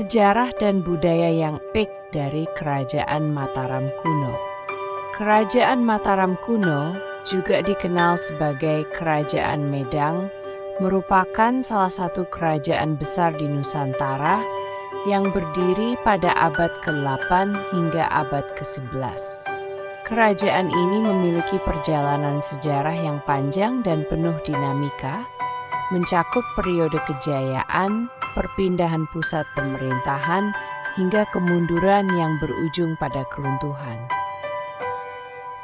Sejarah dan budaya yang epik dari Kerajaan Mataram kuno. Kerajaan Mataram kuno, juga dikenal sebagai Kerajaan Medang, merupakan salah satu kerajaan besar di Nusantara yang berdiri pada abad ke-8 hingga abad ke-11. Kerajaan ini memiliki perjalanan sejarah yang panjang dan penuh dinamika, mencakup periode kejayaan, perpindahan pusat pemerintahan, hingga kemunduran yang berujung pada keruntuhan.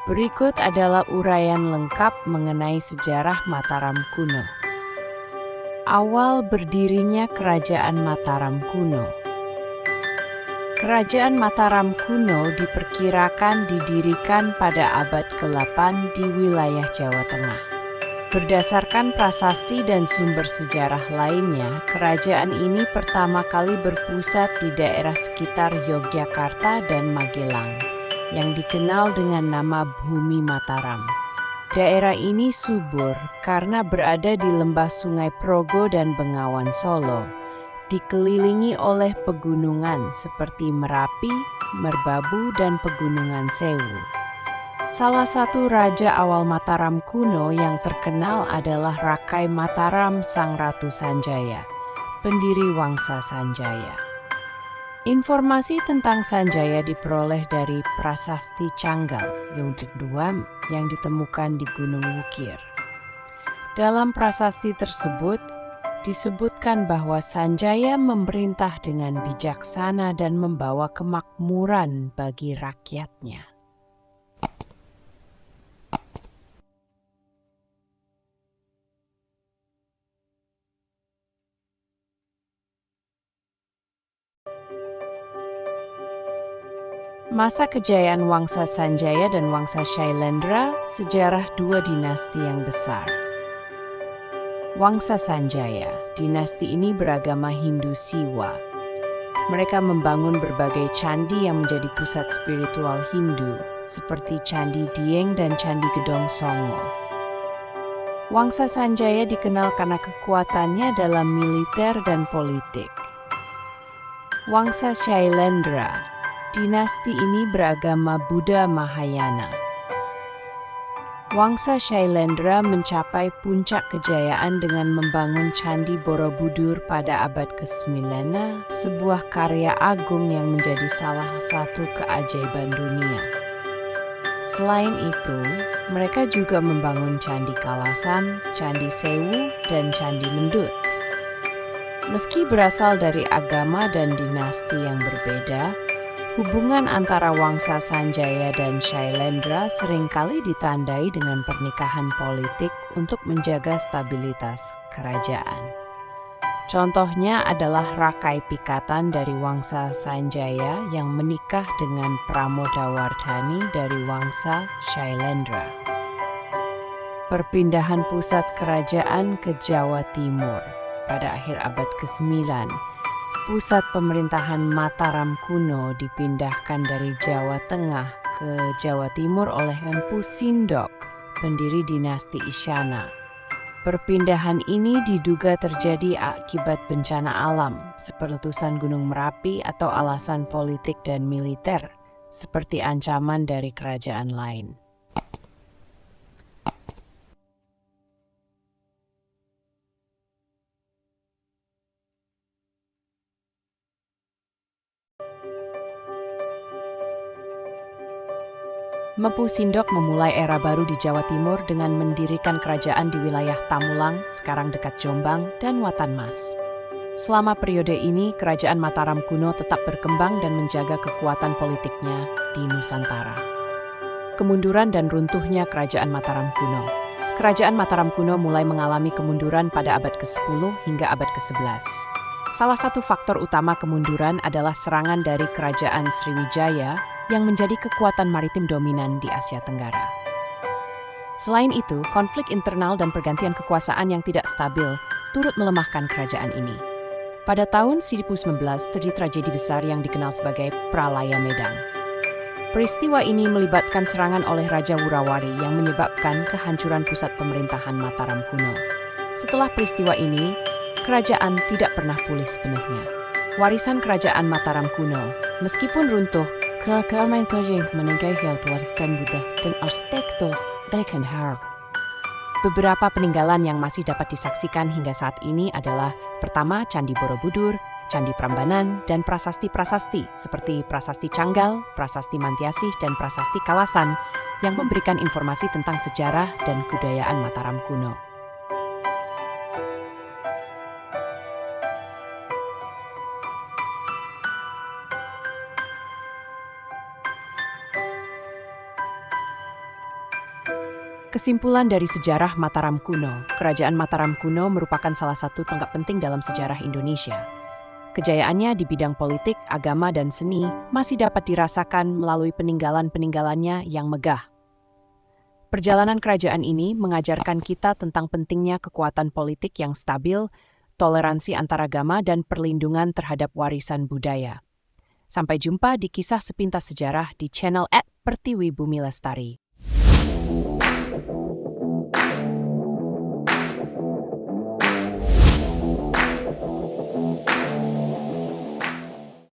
Berikut adalah uraian lengkap mengenai sejarah Mataram kuno. Awal berdirinya Kerajaan Mataram kuno. Kerajaan Mataram kuno diperkirakan didirikan pada abad ke-8 di wilayah Jawa Tengah. Berdasarkan prasasti dan sumber sejarah lainnya, kerajaan ini pertama kali berpusat di daerah sekitar Yogyakarta dan Magelang, yang dikenal dengan nama Bumi Mataram. Daerah ini subur karena berada di lembah Sungai Progo dan Bengawan Solo, dikelilingi oleh pegunungan seperti Merapi, Merbabu, dan Pegunungan Sewu. Salah satu raja awal Mataram kuno yang terkenal adalah Rakai Mataram Sang Ratu Sanjaya, pendiri Wangsa Sanjaya. Informasi tentang Sanjaya diperoleh dari Prasasti Canggal Unit 2 yang ditemukan di Gunung Wukir. Dalam prasasti tersebut, disebutkan bahwa Sanjaya memerintah dengan bijaksana dan membawa kemakmuran bagi rakyatnya. Masa kejayaan Wangsa Sanjaya dan Wangsa Shailendra, sejarah dua dinasti yang besar. Wangsa Sanjaya, dinasti ini beragama Hindu Siwa. Mereka membangun berbagai candi yang menjadi pusat spiritual Hindu, seperti Candi Dieng dan Candi Gedong Songo. Wangsa Sanjaya dikenal karena kekuatannya dalam militer dan politik. Wangsa Shailendra, dinasti ini beragama Buddha Mahayana. Wangsa Shailendra mencapai puncak kejayaan dengan membangun Candi Borobudur pada abad ke-9, sebuah karya agung yang menjadi salah satu keajaiban dunia. Selain itu, mereka juga membangun Candi Kalasan, Candi Sewu, dan Candi Mendut. Meski berasal dari agama dan dinasti yang berbeda, hubungan antara Wangsa Sanjaya dan Shailendra seringkali ditandai dengan pernikahan politik untuk menjaga stabilitas kerajaan. Contohnya adalah Rakai Pikatan dari Wangsa Sanjaya yang menikah dengan Pramodawardhani dari Wangsa Shailendra. Perpindahan pusat kerajaan ke Jawa Timur pada akhir abad ke-9. Pusat pemerintahan Mataram kuno dipindahkan dari Jawa Tengah ke Jawa Timur oleh Empu Sindok, pendiri dinasti Isyana. Perpindahan ini diduga terjadi akibat bencana alam, seperti letusan Gunung Merapi atau alasan politik dan militer, seperti ancaman dari kerajaan lain. Empu Sindok memulai era baru di Jawa Timur dengan mendirikan kerajaan di wilayah Tamulang, sekarang dekat Jombang, dan Watanmas. Selama periode ini, kerajaan Mataram kuno tetap berkembang dan menjaga kekuatan politiknya di Nusantara. Kemunduran dan runtuhnya kerajaan Mataram kuno. Kerajaan Mataram kuno mulai mengalami kemunduran pada abad ke-10 hingga abad ke-11. Salah satu faktor utama kemunduran adalah serangan dari kerajaan Sriwijaya yang menjadi kekuatan maritim dominan di Asia Tenggara. Selain itu, konflik internal dan pergantian kekuasaan yang tidak stabil turut melemahkan kerajaan ini. Pada tahun 1019 terjadi tragedi besar yang dikenal sebagai Pralaya Medang. Peristiwa ini melibatkan serangan oleh Raja Wurawari yang menyebabkan kehancuran pusat pemerintahan Mataram kuno. Setelah peristiwa ini, kerajaan tidak pernah pulih sepenuhnya. Warisan Kerajaan Mataram kuno, meskipun runtuh, keragaman kerajaan meninggalkan warisan Buddha dan arsitektur Dekhanhar. Beberapa peninggalan yang masih dapat disaksikan hingga saat ini adalah pertama Candi Borobudur, Candi Prambanan, dan prasasti-prasasti seperti Prasasti Canggal, Prasasti Mantiasih, dan Prasasti Kalasan yang memberikan informasi tentang sejarah dan kebudayaan Mataram kuno. Kesimpulan dari sejarah Mataram kuno, Kerajaan Mataram kuno merupakan salah satu tonggak penting dalam sejarah Indonesia. Kejayaannya di bidang politik, agama, dan seni masih dapat dirasakan melalui peninggalan-peninggalannya yang megah. Perjalanan kerajaan ini mengajarkan kita tentang pentingnya kekuatan politik yang stabil, toleransi antaragama, dan perlindungan terhadap warisan budaya. Sampai jumpa di kisah sepintas sejarah di channel @Pertiwi Bumi Lestari.